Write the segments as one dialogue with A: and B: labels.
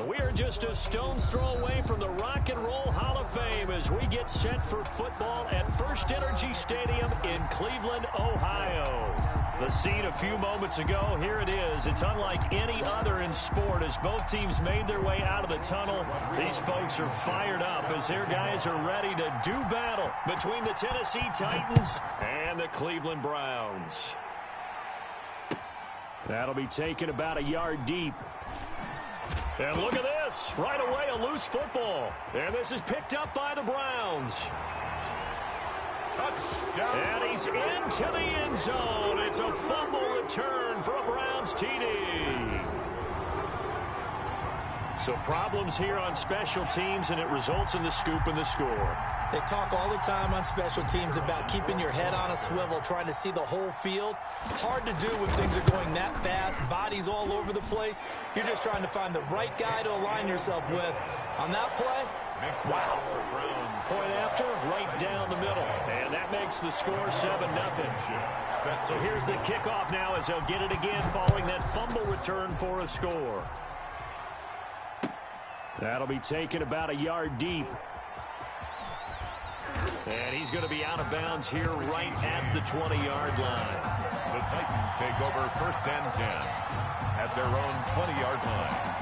A: We are just a stone's throw away from the Rock and Roll Hall of Fame as we get set for football at First Energy Stadium in Cleveland, Ohio. The scene a few moments ago, here it is. It's unlike any other in sport as both teams made their way out of the tunnel. These folks are fired up as their guys are ready to do battle between the Tennessee Titans and the Cleveland Browns. That'll be taken about a yard deep. And look at this. Right away, a loose football. And this is picked up by the Browns. Touchdown. And he's into the end zone. It's a fumble return for a Browns TD. So problems here on special teams, and it results in the scoop and the score.
B: They talk all the time on special teams about keeping your head on a swivel, trying to see the whole field. Hard to do when things are going that fast, bodies all over the place. You're just trying to find the right guy to align yourself with. On that play, wow.
A: Point after, right down the middle. And that makes the score 7-0. So here's the kickoff now as they'll get it again following that fumble return for a score. That'll be taken about a yard deep. And he's going to be out of bounds here right at the 20-yard line.
C: The Titans take over 1st and 10 at their own 20-yard line.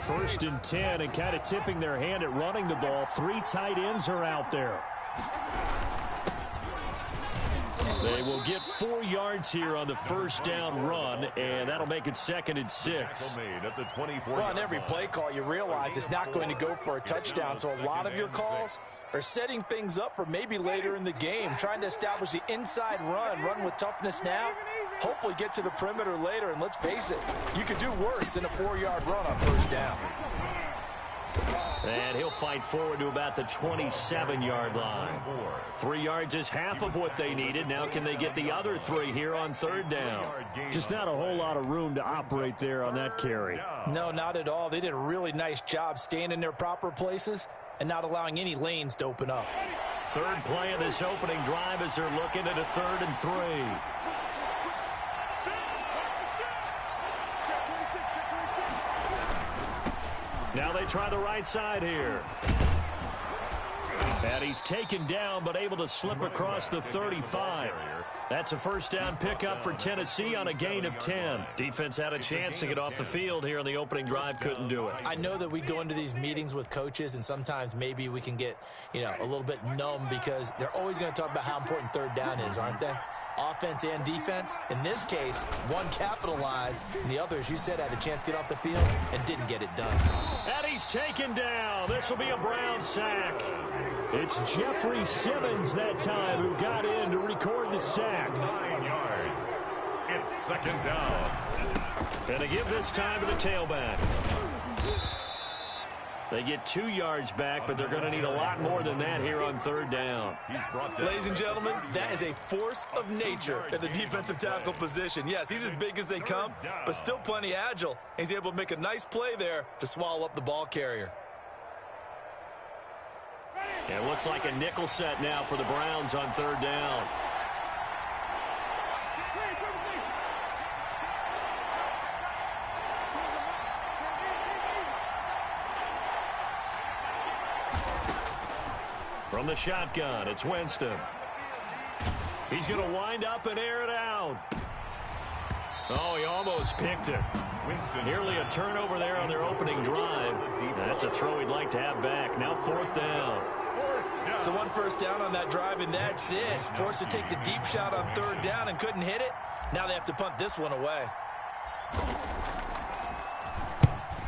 A: First and 10, and kind of tipping their hand at running the ball. 3 tight ends are out there. They will get 4 yards here on the first down run, and that'll make it 2nd and 6.
B: Well, on every play call, you realize it's not going to go for a touchdown, so a lot of your calls are setting things up for maybe later in the game, trying to establish the inside run with toughness now, hopefully get to the perimeter later, and let's face it, you could do worse than a 4-yard run on first down.
A: And he'll fight forward to about the 27-yard line. 3 yards is half of what they needed. Now can they get the other 3 here on 3rd down? Just not a whole lot of room to operate there on that carry.
B: No, not at all. They did a really nice job staying in their proper places and not allowing any lanes to open up.
A: 3rd play of this opening drive as they're looking at a 3rd and 3. Now they try the right side here. And he's taken down but able to slip across the 35. That's a first down pickup for Tennessee on a gain of 10. Defense had a chance to get off the field here on the opening drive, couldn't do it.
B: I know that we go into these meetings with coaches and sometimes maybe we can get, a little bit numb because they're always going to talk about how important 3rd down is, aren't they? Offense and defense. In this case, one capitalized, and the other, as you said, had a chance to get off the field and didn't get it done.
A: And he's taken down. This will be a Brown sack. It's Jeffrey Simmons that time who got in to record the sack.
C: 9 yards. It's 2nd down.
A: And they give this time to the tailback. They get 2 yards back, but they're going to need a lot more than that here on 3rd down.
B: Ladies and gentlemen, that is a force of nature at the defensive tackle position. Yes, he's as big as they come, but still plenty agile. He's able to make a nice play there to swallow up the ball carrier.
A: It looks like a nickel set now for the Browns on 3rd down. From the shotgun, it's Winston. He's going to wind up and air it out. Oh, he almost picked it. Nearly a turnover there on their opening drive. That's a throw he'd like to have back. Now 4th down.
B: So 1 first down on that drive, and that's it. Forced to take the deep shot on 3rd down and couldn't hit it. Now they have to punt this one away.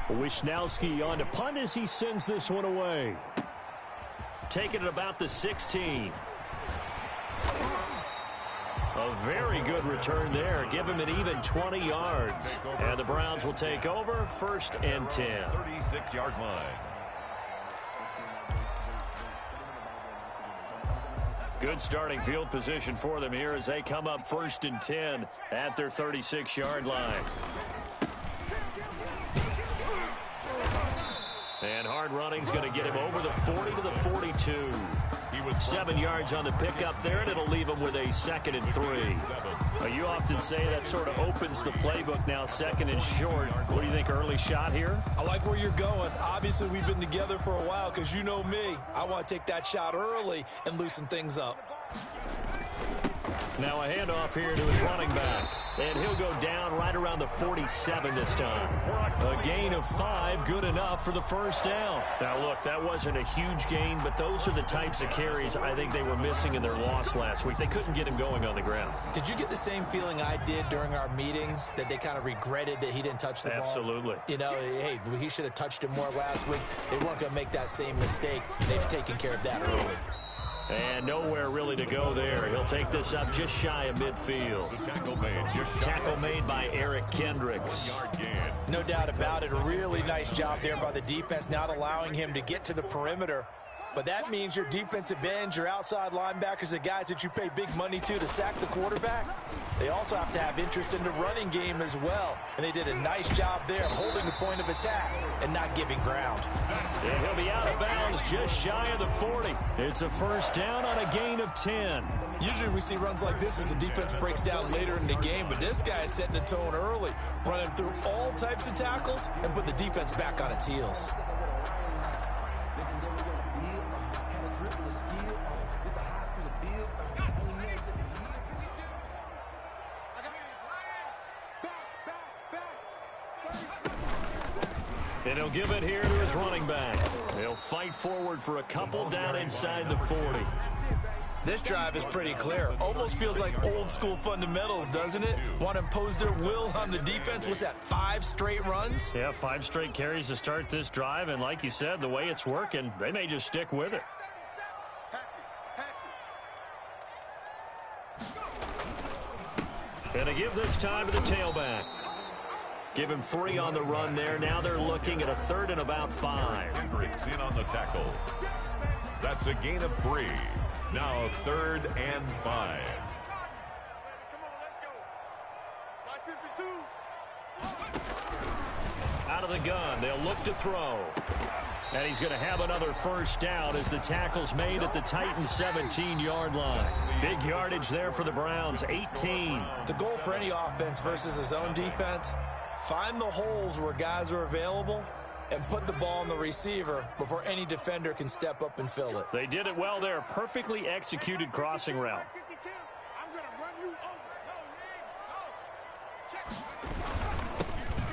A: Wisnowski on to punt as he sends this one away. Taking it about the 16. A very good return there. Give him an even 20 yards. And the Browns will take over 1st and 10.
C: 36-yard line.
A: Good starting field position for them here as they come up 1st and 10 at their 36-yard line. And hard running's going to get him over the 40 to the 42. He was 7 yards on the pickup there, and it'll leave him with a 2nd and 3. You often say that sort of opens the playbook now, 2nd and short. What do you think, early shot here?
B: I like where you're going. Obviously, we've been together for a while because you know me. I want to take that shot early and loosen things up.
A: Now a handoff here to his running back. And he'll go down right around the 47 this time. A gain of 5, good enough for the 1st down. Now, look, that wasn't a huge gain, but those are the types of carries I think they were missing in their loss last week. They couldn't get him going on the ground.
B: Did you get the same feeling I did during our meetings, that they kind of regretted that he didn't touch the ball?
A: Absolutely.
B: You know, hey, he should have touched it more last week. They weren't going to make that same mistake. They've taken care of that early.
A: And nowhere really to go there. He'll take this up just shy of midfield. Tackle made by Eric Kendricks.
B: No doubt about it. A really nice job there by the defense, not allowing him to get to the perimeter. But that means your defensive ends, your outside linebackers, the guys that you pay big money to sack the quarterback, they also have to have interest in the running game as well. And they did a nice job there holding the point of attack and not giving ground.
A: And he'll be out of bounds just shy of the 40. It's a 1st down on a gain of 10.
B: Usually we see runs like this as the defense breaks down later in the game, but this guy is setting the tone early, running through all types of tackles and put the defense back on its heels.
A: And he'll give it here to his running back. He'll fight forward for a couple down inside the 40.
B: This drive is pretty clear. Almost feels like old school fundamentals, doesn't it? Want to impose their will on the defense. What's that, 5 straight runs?
A: Yeah, 5 straight carries to start this drive. And like you said, the way it's working, they may just stick with it. And to give this time to the tailback. Give him 3 on the run there. Now they're looking at a 3rd and about 5.
C: Hendricks in on the tackle. That's a gain of 3. Now 3rd and 5.
A: Out of the gun. They'll look to throw. And he's going to have another 1st down as the tackle's made at the Titans' 17-yard line. Big yardage there for the Browns, 18.
B: The goal for any offense versus his own defense, find the holes where guys are available and put the ball on the receiver before any defender can step up and fill it.
A: They did it well there. Perfectly executed crossing route.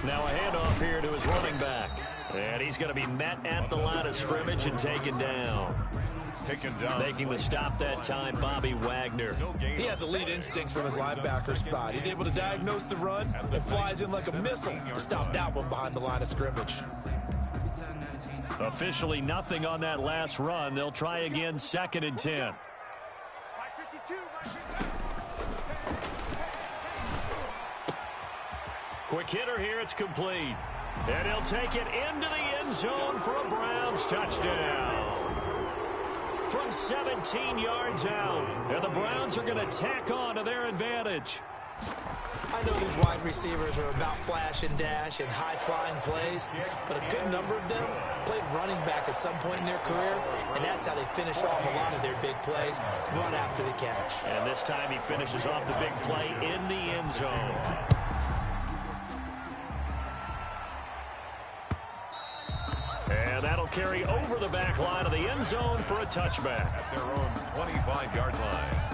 A: Now a handoff here to his running back. And he's going to be met at the line of scrimmage and taken down. Making the stop that time, Bobby Wagner.
B: He has elite instincts from his linebacker spot. He's able to diagnose the run and flies in like a missile to stop that one behind the line of scrimmage.
A: Officially nothing on that last run. They'll try again, 2nd and 10. Quick hitter here, it's complete. And he'll take it into the end zone for a Browns touchdown. From 17 yards out. And the Browns are going to tack on to their advantage.
B: I know these wide receivers are about flash and dash and high-flying plays, but a good number of them played running back at some point in their career, and that's how they finish off a lot of their big plays, run after the catch.
A: And this time he finishes off the big play in the end zone. And that'll carry over the back line of the end zone for a touchback.
C: At their own 25-yard line.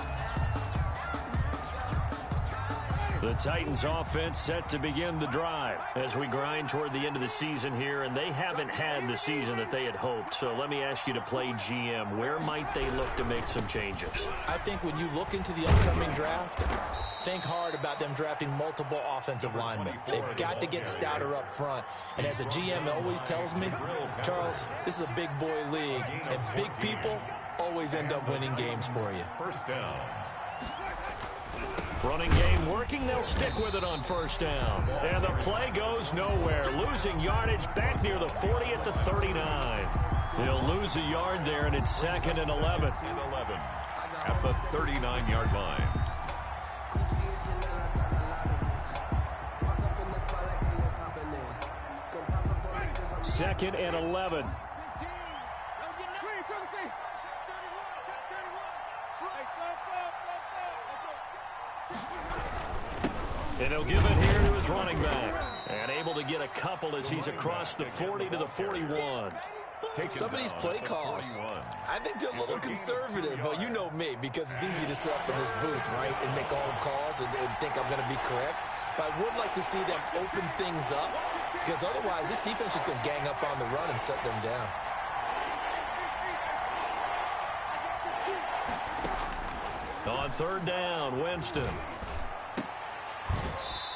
A: The Titans offense set to begin the drive as we grind toward the end of the season here, and they haven't had the season that they had hoped. So let me ask you to play GM. Where might they look to make some changes?
B: I think when you look into the upcoming draft, think hard about them drafting multiple offensive linemen. They've got to get stouter up front. And as a GM always tells me, Charles, this is a big boy league, and big people always end up winning games for you.
C: 1st down.
A: Running game working, they'll stick with it on 1st down. And the play goes nowhere. Losing yardage back near the 40 at the 39. They'll lose a yard there, and it's 2nd and 11.
C: at the 39-yard line.
A: Second and 11. And he'll give it here to his running back. And able to get a couple as he's across the 40 to the 41.
B: Some of these play calls, I think they're a little conservative, but you know me, because it's easy to sit up in this booth, right, and make all the calls and think I'm going to be correct. But I would like to see them open things up, because otherwise this defense is going to gang up on the run and shut them down.
A: On third down, Winston.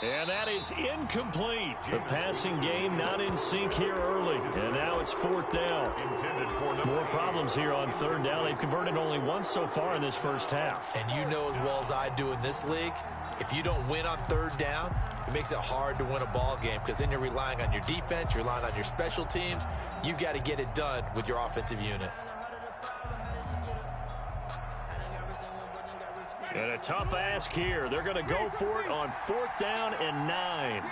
A: And that is incomplete. The passing game not in sync here early. And now it's fourth down. More problems here on third down. They've converted only once so far in this first half.
B: And you know as well as I do in this league, if you don't win on third down, it makes it hard to win a ball game, because then you're relying on your defense, you're relying on your special teams. You've got to get it done with your offensive unit.
A: And a tough ask here. They're going to go for it on fourth down and 9.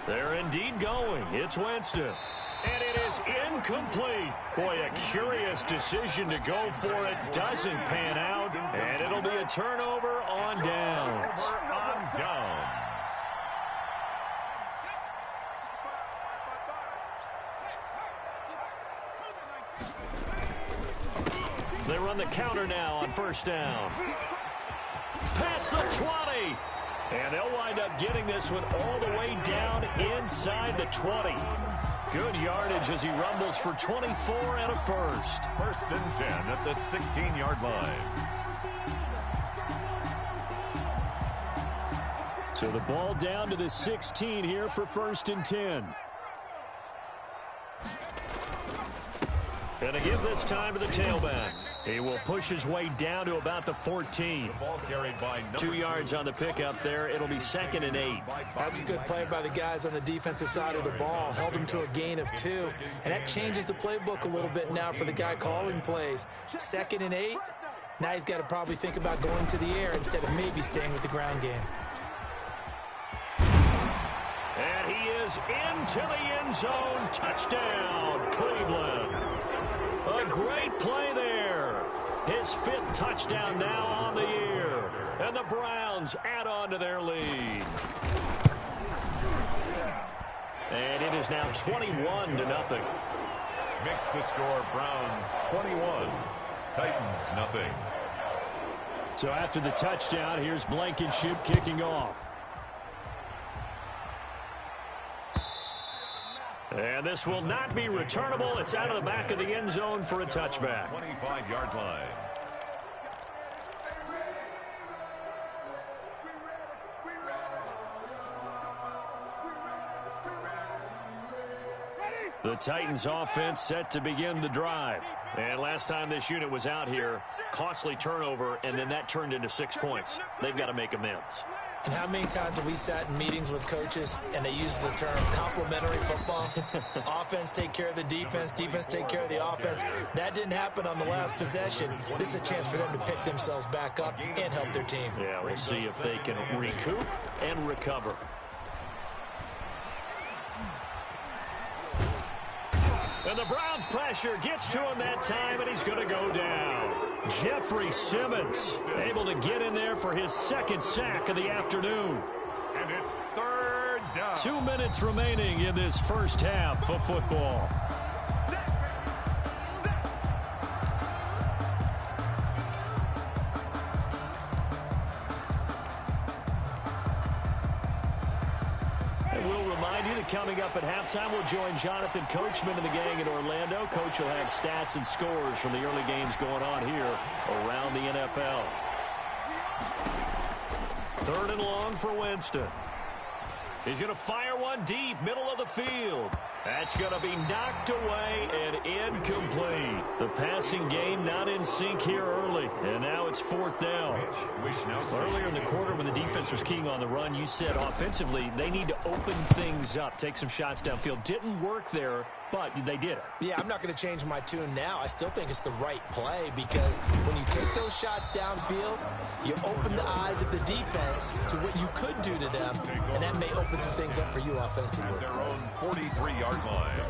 A: They're indeed going. It's Winston. And it is incomplete. Boy, a curious decision to go for it. Doesn't pan out. And it'll be a turnover on downs. They run the counter now on first down. Past the 20. And they'll wind up getting this one all the way down inside the 20. Good yardage as he rumbles for 24 and a first.
C: First and 10 at the 16-yard line.
A: So the ball down to the 16 here for first and 10. And to give this time to the tailback. He will push his way down to about the 14.
C: The ball carried by
A: 2 yards on the pickup there. It'll be second and 8.
B: That's a good play by the guys on the defensive side of the ball. Held them to a gain of 2. And that changes the playbook a little bit now for the guy calling plays. Second and 8. Now he's got to probably think about going to the air instead of maybe staying with the ground game.
A: And he is into the end zone. Touchdown, Cleveland. A great play there. His 5th touchdown now on the year. And the Browns add on to their lead. And it is now 21-0.
C: Makes the score Browns 21, Titans nothing.
A: So after the touchdown, here's Blankenship kicking off. And this will not be returnable. It's out of the back of the end zone for a touchback.
C: 25-yard line.
A: The Titans offense set to begin the drive. And last time this unit was out here, costly turnover, and then that turned into 6 points. They've got to make amends.
B: And how many times have we sat in meetings with coaches and they use the term complementary football? Offense take care of the defense, defense take care of the offense. That didn't happen on the last possession. This is a chance for them to pick themselves back up and help their team.
A: Yeah, we'll see if they can recoup and recover. And the Browns pressure gets to him that time, and he's going to go down. Jeffrey Simmons able to get in there for his 2nd sack of the afternoon.
C: And it's third down.
A: 2 minutes remaining in this first half of football. Coming up at halftime, we'll join Jonathan Coachman and the gang in Orlando. Coach will have stats and scores from the early games going on here around the NFL. 3rd and long for Winston. He's going to fire one deep, middle of the field. That's going to be knocked away and incomplete. The passing game not in sync here early, and now it's 4th down. Earlier in the quarter when the defense was keying on the run, you said offensively they need to open things up, take some shots downfield. Didn't work there but they did it.
B: Yeah, I'm not going to change my tune now. I still think it's the right play because when you take those shots downfield, you open the eyes of the defense to what you could do to them, and that may open some things up for you offensively.
C: Their own 43-yard line.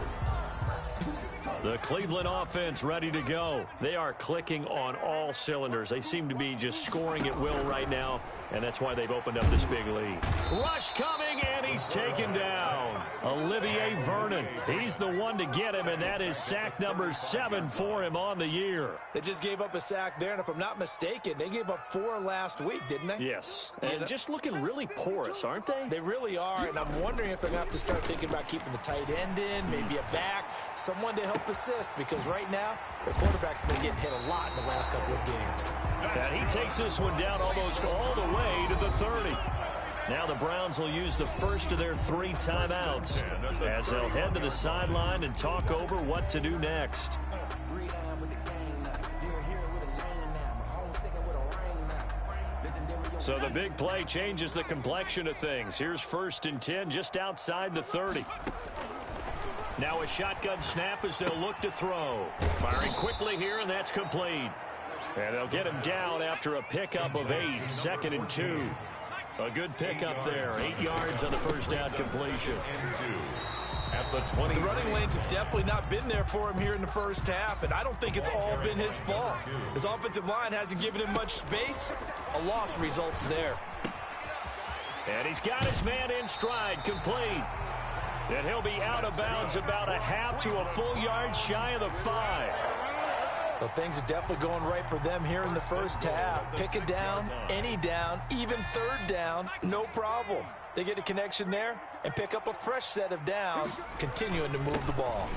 A: The Cleveland offense ready to go. They are clicking on all cylinders. They seem to be just scoring at will right now, and that's why they've opened up this big lead. Rush coming, and he's taken down. Olivier Vernon. He's the one to get him, and that is sack number 7 for him on the year.
B: They just gave up a sack there, and if I'm not mistaken, they gave up 4 last week, didn't they?
A: Yes, and just looking really porous, aren't they?
B: They really are, and I'm wondering if they're going to have to start thinking about keeping the tight end in, maybe a back, someone to help assist, because right now, their quarterback's been getting hit a lot in the last couple of games.
A: And he takes this one down almost all the way to the 30. Now the Browns will use the first of their 3 timeouts as they'll head to the sideline and talk over what to do next. So the big play changes the complexion of things. Here's 1st and 10 just outside the 30. Now a shotgun snap as they'll look to throw. Firing quickly here, and that's complete. And they'll get him down after a pickup of 8, 2nd and 2. A good pickup there, 8 yards on the first down completion.
C: At the 20.
B: The running lanes have definitely not been there for him here in the first half, and I don't think it's all been his fault. His offensive line hasn't given him much space. A loss results there.
A: And he's got his man in stride, complete. And he'll be out of bounds about a half to a full yard shy of the 5.
B: Well, things are definitely going right for them here in the first half. Pick a down, any down, even 3rd down, no problem. They get a connection there and pick up a fresh set of downs, continuing to move the ball.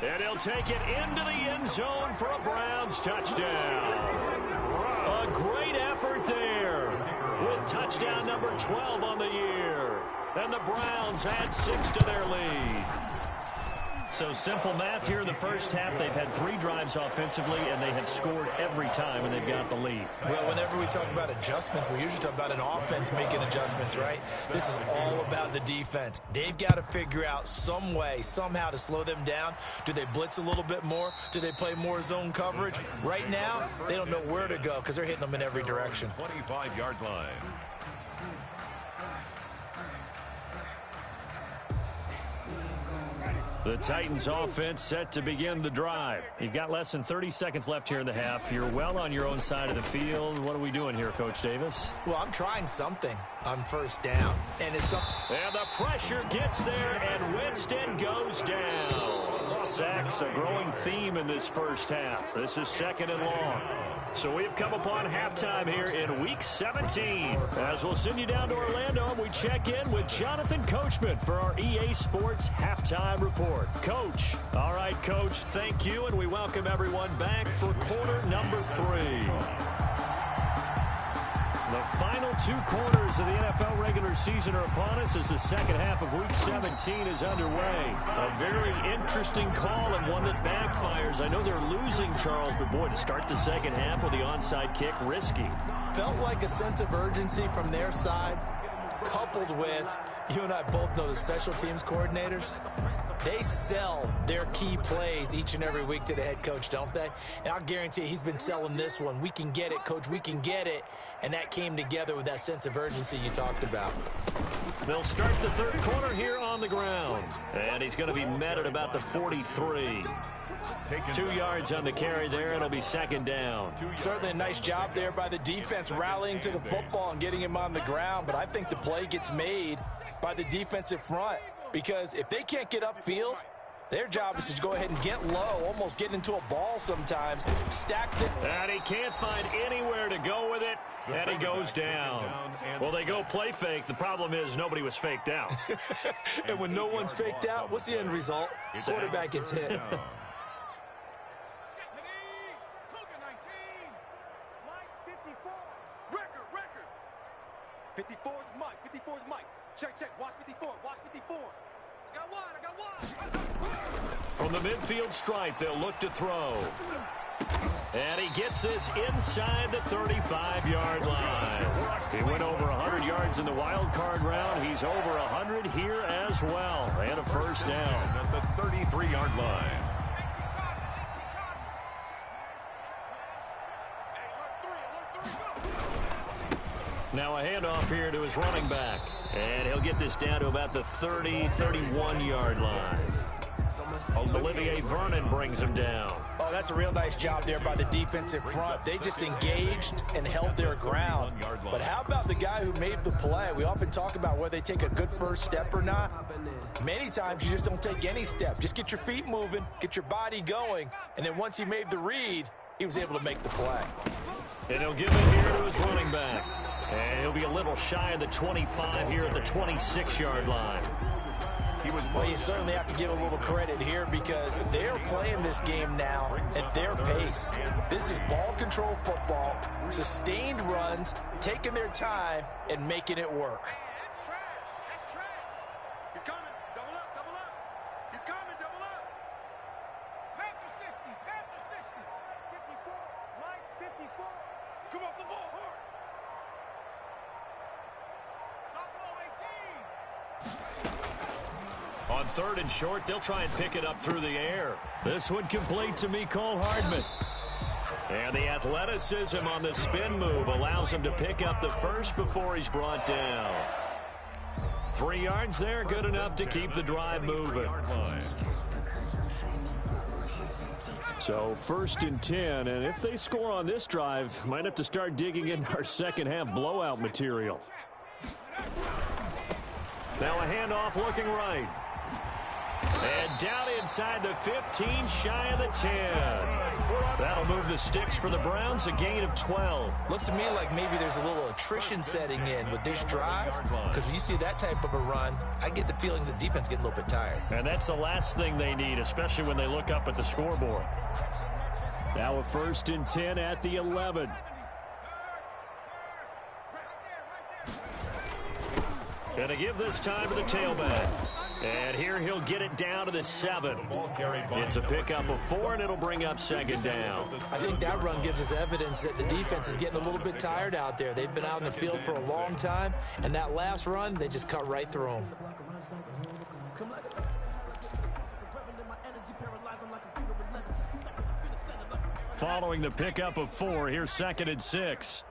A: And he'll take it into the end zone for a Browns touchdown. A great effort there with touchdown number 12 on the year. And the Browns add 6 to their lead. So simple math here in the first half. They've had 3 drives offensively, and they have scored every time, and they've got the lead.
B: Well, whenever we talk about adjustments, we usually talk about an offense making adjustments, right? This is all about the defense. They've got to figure out some way, somehow to slow them down. Do they blitz a little bit more? Do they play more zone coverage? Right now, they don't know where to go because they're hitting them in every direction.
C: 25-yard line.
A: The Titans offense set to begin the drive. You've got less than 30 seconds left here in the half. You're well on your own side of the field. What are we doing here, Coach Davis?
B: Well, I'm trying something on 1st down. And it's something.
A: And the pressure gets there, and Winston goes down. Sacks, a growing theme in this first half. This is 2nd and long. So we've come upon halftime here in Week 17. As we'll send you down to Orlando, and we check in with Jonathan Coachman for our EA Sports Halftime Report. Coach. All right, Coach, thank you, and we welcome everyone back for quarter number 3. The final 2 quarters of the NFL regular season are upon us as the second half of Week 17 is underway. A very interesting call and one that backfires. I know they're losing, Charles, but boy, to start the second half with the onside kick, risky.
B: Felt like a sense of urgency from their side, coupled with, you and I both know the special teams coordinators. They sell their key plays each and every week to the head coach, don't they? And I'll guarantee he's been selling this one. We can get it, Coach. We can get it. And that came together with that sense of urgency you talked about.
A: They'll start the 3rd quarter here on the ground. And he's going to be met at about the 43. 2 yards on the carry there. It'll be 2nd down.
B: Certainly a nice job there by the defense rallying to the football and getting him on the ground. But I think the play gets made by the defensive front. Because if they can't get upfield, their job is to go ahead and get low, almost get into a ball sometimes, stack it.
A: And he can't find anywhere to go with it, and he goes down. Well, they go play fake. The problem is nobody was faked out.
B: And when no one's faked out, what's the end result? Quarterback gets hit.
D: 54 is Mike. 54 is Mike. Check, check. Watch 54. Watch 54. I got one.
A: From the midfield stripe, they'll look to throw. And he gets this inside the 35-yard line. He went over 100 yards in the wild card round. He's over 100 here as well. And a first down.
C: At the 3-yard line.
A: Now a handoff here to his running back. And he'll get this down to about the 30, 31-yard line. Olivier Vernon brings him down.
B: Oh, that's a real nice job there by the defensive front. They just engaged and held their ground. But how about the guy who made the play? We often talk about whether they take a good first step or not. Many times you just don't take any step. Just get your feet moving, get your body going, and then once he made the read, he was able to make the play.
A: And he'll give it here to his running back. And he'll be a little shy of the 25 here at the 26-yard line.
B: Well, you certainly have to give a little credit here because they're playing this game now at their pace. This is ball control football, sustained runs, taking their time and making it work.
D: That's trash. That's trash. He's coming. Double up. Double up. He's coming. Double up. Panther 60. Panther 60. 54. Mike 54. Come off the ball hard. Buffalo 18.
A: On 3rd and short, they'll try and pick it up through the air. This one complete to Mecole Hardman. And the athleticism on the spin move allows him to pick up the first before he's brought down. 3 yards there, good enough to keep the drive moving. So 1st and 10, and if they score on this drive, might have to start digging in our second half blowout material. Now a handoff looking right. And down inside the 15, shy of the 10. That'll move the sticks for the Browns, a gain of 12.
B: Looks to me like maybe there's a little attrition setting in with this drive, because when you see that type of a run, I get the feeling the defense getting a little bit tired.
A: And that's the last thing they need, especially when they look up at the scoreboard. Now a 1st and 10 at the 11. Gonna give this time to the tailback. And here he'll get it down to the 7. It's a pickup of 4, and it'll bring up 2nd down.
B: I think that run gives us evidence that the defense is getting a little bit tired out there. They've been out in the field for a long time, and that last run, they just cut right through them.
A: Following the pickup of 4, here's 2nd and 6.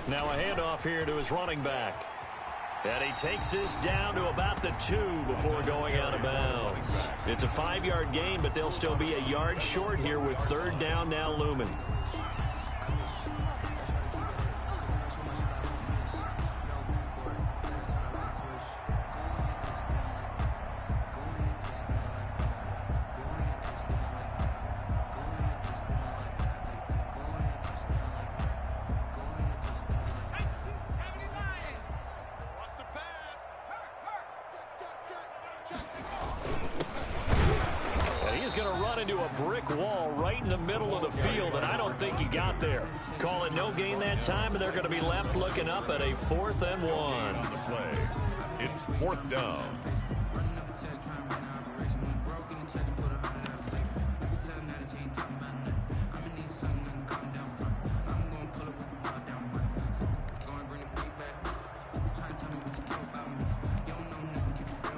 A: Now a handoff here to his running back. And he takes this down to about the 2 before going out of bounds. It's a 5-yard gain, but they'll still be a yard short here with 3rd down now looming. Time, and they're going to be left looking up at a 4th and 1.
C: It's 4th down.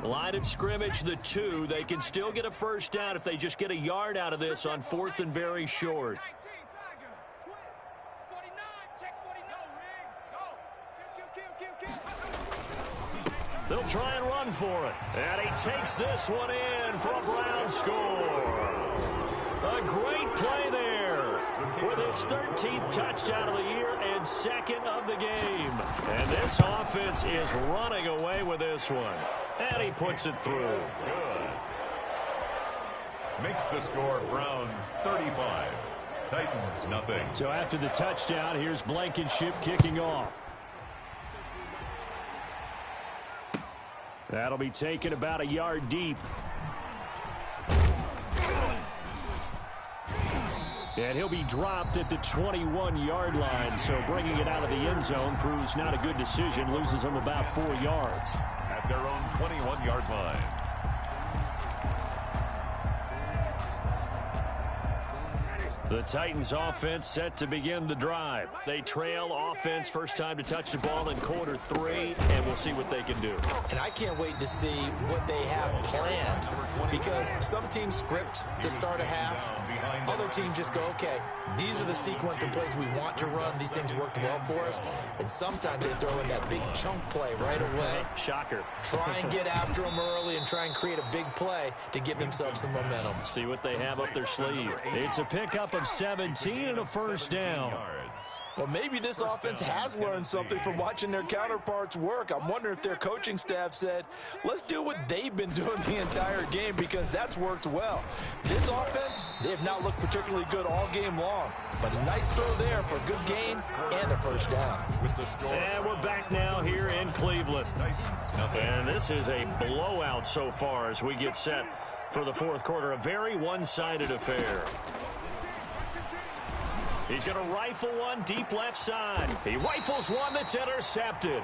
A: Line of scrimmage, the 2. They can still get a 1st down if they just get a yard out of this on 4th and very short. They'll try and run for it. And he takes this one in for a Brown score. A great play there with his 13th touchdown of the year and 2nd of the game. And this offense is running away with this one. And he puts it through.
C: Good. Makes the score Browns 35. Titans nothing.
A: So after the touchdown, here's Blankenship kicking off. That'll be taken about a yard deep. And he'll be dropped at the 21-yard line. So bringing it out of the end zone proves not a good decision. Loses them about 4 yards.
C: At their own 21-yard line.
A: The Titans offense set to begin the drive. They trail offense first time to touch the ball in quarter 3, and we'll see what they can do.
B: And I can't wait to see what they have planned, because some teams script to start a half. Other teams just go, okay, these are the sequence of plays we want to run. These things worked well for us. And sometimes they throw in that big chunk play right away.
A: Shocker.
B: Try and get after them early and try and create a big play to give themselves some momentum.
A: See what they have up their sleeve. It's a pickup of 17 and a first down.
B: Well, maybe this offense has learned something from watching their counterparts work. I'm wondering if their coaching staff said, let's do what they've been doing the entire game, because that's worked well. This offense, they have not looked particularly good all game long, but a nice throw there for a good gain and a first down.
A: And we're back now here in Cleveland. And this is a blowout so far as we get set for the fourth quarter. A very one-sided affair. He's going to rifle one deep left side. He rifles one that's intercepted.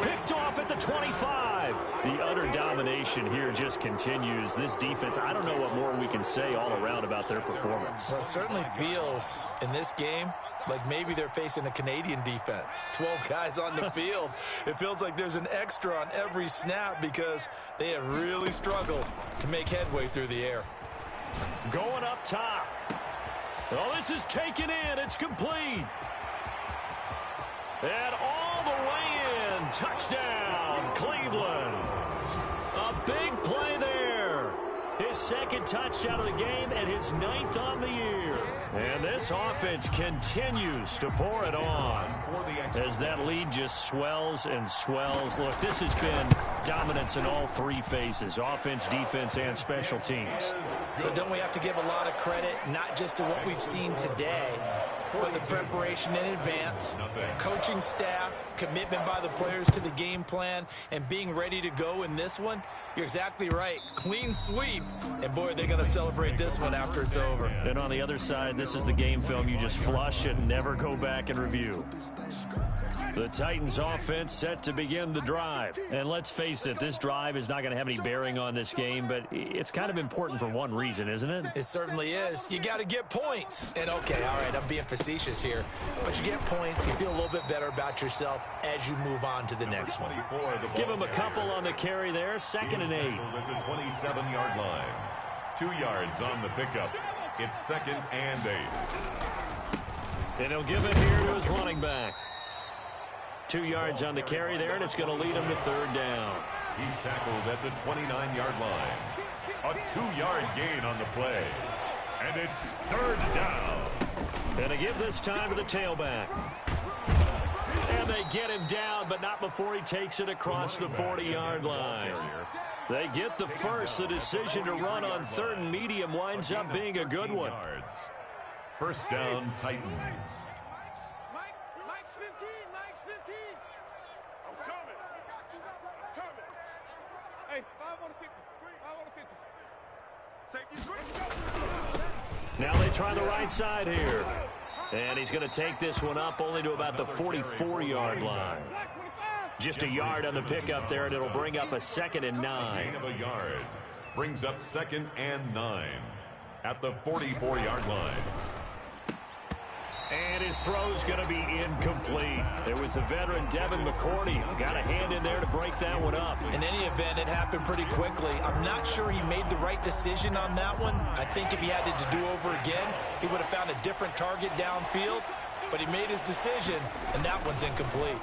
A: Picked off at the 25. The utter domination here just continues. This defense, I don't know what more we can say all around about their performance.
B: Well, it certainly feels in this game like maybe they're facing a Canadian defense. 12 guys on the field. It feels like there's an extra on every snap because they have really struggled to make headway through the air.
A: Going up top. Oh, this is taken in. It's complete. And all the way in. Touchdown, Cleveland. A big play there. His second touchdown of the game and his 9th on the year. And this offense continues to pour it on as that lead just swells and swells. Look, this has been dominance in all 3 phases, offense, defense, and special teams.
B: So don't we have to give a lot of credit, not just to what we've seen today, but the preparation in advance, coaching staff, commitment by the players to the game plan, and being ready to go in this one? You're exactly right. Clean sweep. And, boy, they're going to celebrate this one after it's over.
A: And on the other side, this is the game film you just flush and never go back and review. The Titans offense set to begin the drive. And let's face it, this drive is not going to have any bearing on this game, but it's kind of important for one reason, isn't it?
B: It certainly is. You got to get points. And, okay, all right, I'm being facetious here, but you get points, you feel a little bit better about yourself as you move on to the next one.
A: Give him a couple on the carry there, 2nd and 8.
C: At the 27-yard line. 2 yards on the pickup. It's 2nd and 8.
A: And he'll give it here to his running back. 2 yards on the carry there, and it's going to lead him to 3rd down.
C: He's tackled at the 29-yard line. A 2-yard gain on the play. And it's 3rd down.
A: And they give this time to the tailback. And they get him down, but not before he takes it across the 40-yard line. They get the first. The decision to run on 3rd and medium winds up being a good one.
C: First down, Titans.
D: Mike's 15. Mike's 15. I'm coming. Coming. Hey, 5 on the 50. 5 on the 50. Safety.
A: Now they try the right side here. And he's going to take this one up only to about the 44-yard line. Just a yard on the pickup there, and it'll bring up a 2nd and 9.
C: Gain of a yard. Brings up 2nd and 9 at the 44-yard line.
A: And his throw's going to be incomplete. It was the veteran Devin McCourty who got a hand in there to break that one up.
B: In any event, it happened pretty quickly. I'm not sure he made the right decision on that one. I think if he had to do over again, he would have found a different target downfield. But he made his decision, and that one's incomplete.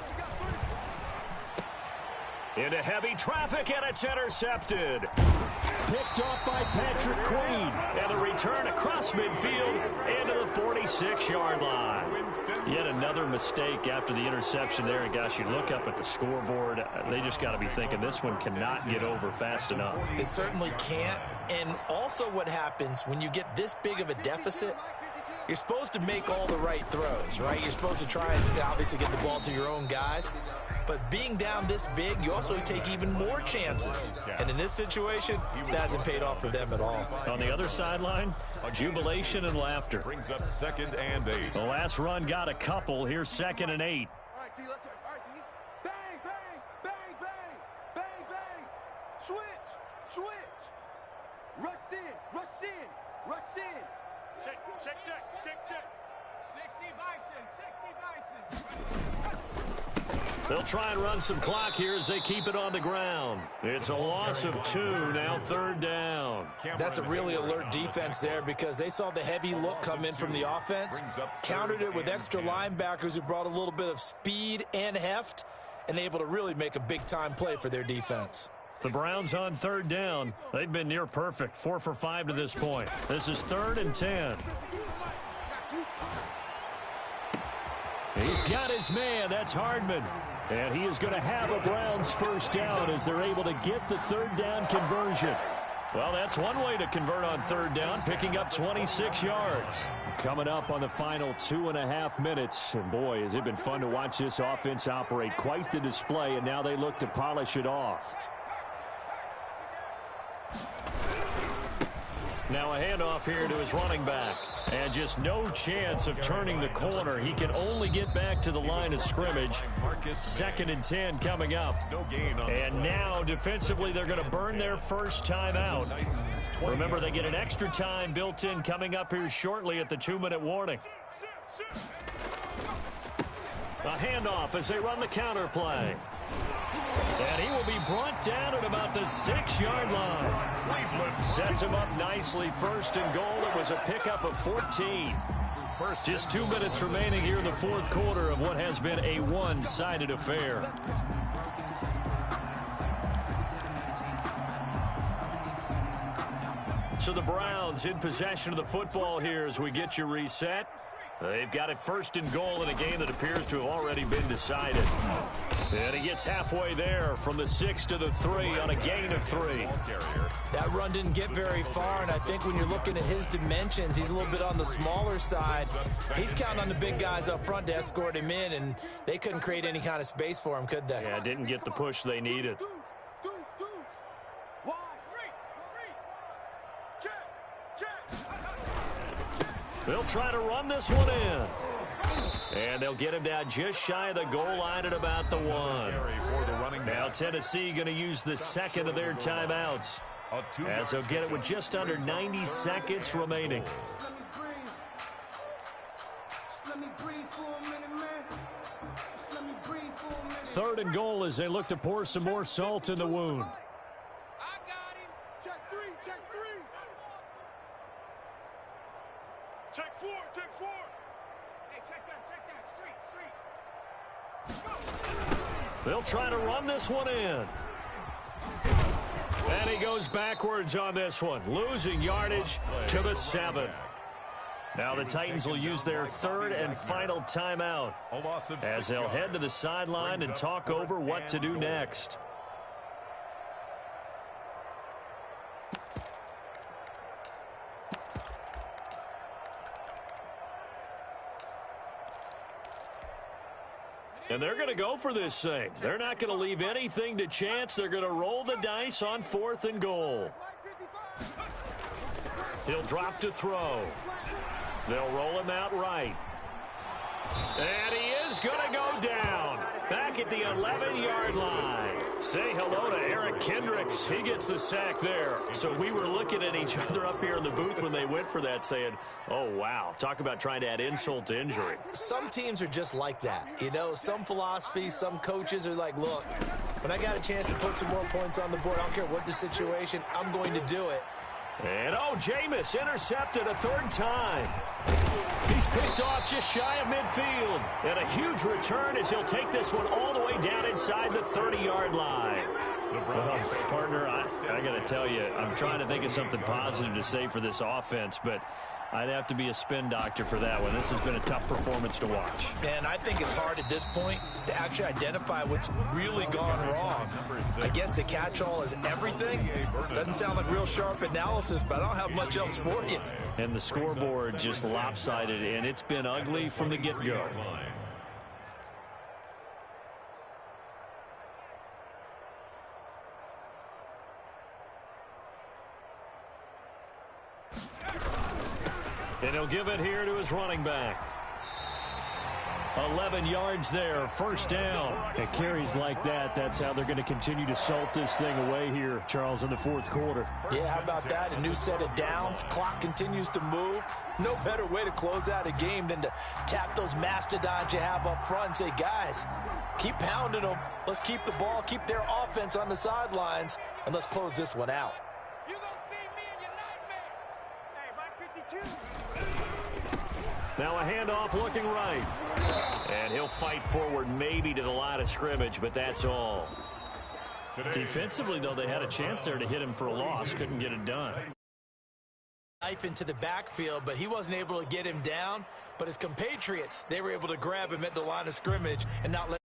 A: Into heavy traffic, and it's intercepted. Picked off by Patrick Queen. And the return across midfield into the 46-yard line. Yet another mistake after the interception there. And, gosh, you look up at the scoreboard, they just got to be thinking this one cannot get over fast enough.
B: It certainly can't. And also what happens when you get this big of a deficit, you're supposed to make all the right throws, right? You're supposed to try and obviously get the ball to your own guys. But being down this big, you also take even more chances. And in this situation, that hasn't paid off for them at all.
A: On the other sideline, jubilation and laughter.
C: Brings up 2nd and 8.
A: The last run got a couple. Here's 2nd and 8.
D: All right, T, let's turn. All right, T. Bang, bang, bang, bang, bang, bang. Switch, switch. Rush in, rush in, rush in. Check. 60 Bison.
A: They'll try and run some clock here as they keep it on the ground. It's a loss of 2, now 3rd down.
B: That's a really alert defense there because they saw the heavy look come in from the offense, countered it with extra linebackers who brought a little bit of speed and heft, and able to really make a big-time play for their defense.
A: The Browns on 3rd down. They've been near perfect, 4 for 5 to this point. This is 3rd and 10. He's got his man. That's Hardman. And he is going to have a Browns first down as they're able to get the 3rd down conversion. Well, that's one way to convert on 3rd down, picking up 26 yards. Coming up on the final 2.5 minutes. And boy, has it been fun to watch this offense operate. Quite the display, and now they look to polish it off. Now a handoff here to his running back. And just no chance of turning the corner. He can only get back to the line of scrimmage. 2nd and 10 coming up. And now defensively they're going to burn their first time out. Remember, they get an extra time built in coming up here shortly at the 2-minute warning. A handoff as they run the counter play. And he will be brought down at about the 6-yard line. Sets him up nicely. 1st and goal. It was a pickup of 14. Just 2 minutes remaining here in the 4th quarter of what has been a one-sided affair. So the Browns in possession of the football here as we get you reset. They've got it 1st and goal in a game that appears to have already been decided. And he gets halfway there from the 6 to the 3 on a gain of 3.
B: That run didn't get very far, and I think when you're looking at his dimensions, he's a little bit on the smaller side. He's counting on the big guys up front to escort him in, and they couldn't create any kind of space for him, could they?
A: Yeah, didn't get the push they needed. They'll try to run this one in. And they'll get him down just shy of the goal line at about the 1. Now Tennessee going to use the 2nd of their timeouts as they'll get it with just under 90 seconds remaining. Third and goal as they look to pour some more salt in the wound.
D: Check 4. Hey, check that. Street.
A: They'll try to run this one in. And he goes backwards on this one, losing yardage to the 7. Now the Titans will use their 3rd and final timeout as they'll head to the sideline and talk over what to do next. And they're going to go for this thing. They're not going to leave anything to chance. They're going to roll the dice on 4th and goal. He'll drop to throw. They'll roll him out right. And he is going to go down. Back at the 11-yard line. Say hello to Eric Kendricks. He gets the sack there. So we were looking at each other up here in the booth when they went for that saying, oh, wow. Talk about trying to add insult to injury.
B: Some teams are just like that. You know, some philosophies, some coaches are like, look, when I got a chance to put some more points on the board, I don't care what the situation, I'm going to do it.
A: And, oh, Jameis intercepted a 3rd time. He's picked off just shy of midfield. And a huge return as he'll take this one all the way down inside the 30-yard line. Well, partner, I got to tell you, I'm trying to think of something positive to say for this offense, but I'd have to be a spin doctor for that one. This has been a tough performance to watch.
B: And I think it's hard at this point to actually identify what's really gone wrong. I guess the catch-all is everything. Doesn't sound like real sharp analysis, but I don't have much else for you.
A: And the scoreboard just lopsided, and it's been ugly from the get-go. And he'll give it here to his running back. 11 yards there, first down.
E: At carries like that, that's how they're going to continue to salt this thing away here, Charles, in the fourth quarter.
B: Yeah, how about that? A new set of downs. Clock continues to move. No better way to close out a game than to tap those mastodons you have up front and say, guys, keep pounding them. Let's keep the ball, keep their offense on the sidelines, and let's close this one out.
D: You gonna see me in your nightmares. Hey, my 52.
A: Now a handoff looking right. And he'll fight forward maybe to the line of scrimmage, but that's all.
E: Defensively, though, they had a chance there to hit him for a loss. Couldn't get it done.
B: Knife into the backfield, but he wasn't able to get him down. But his compatriots, they were able to grab him at the line of scrimmage and not let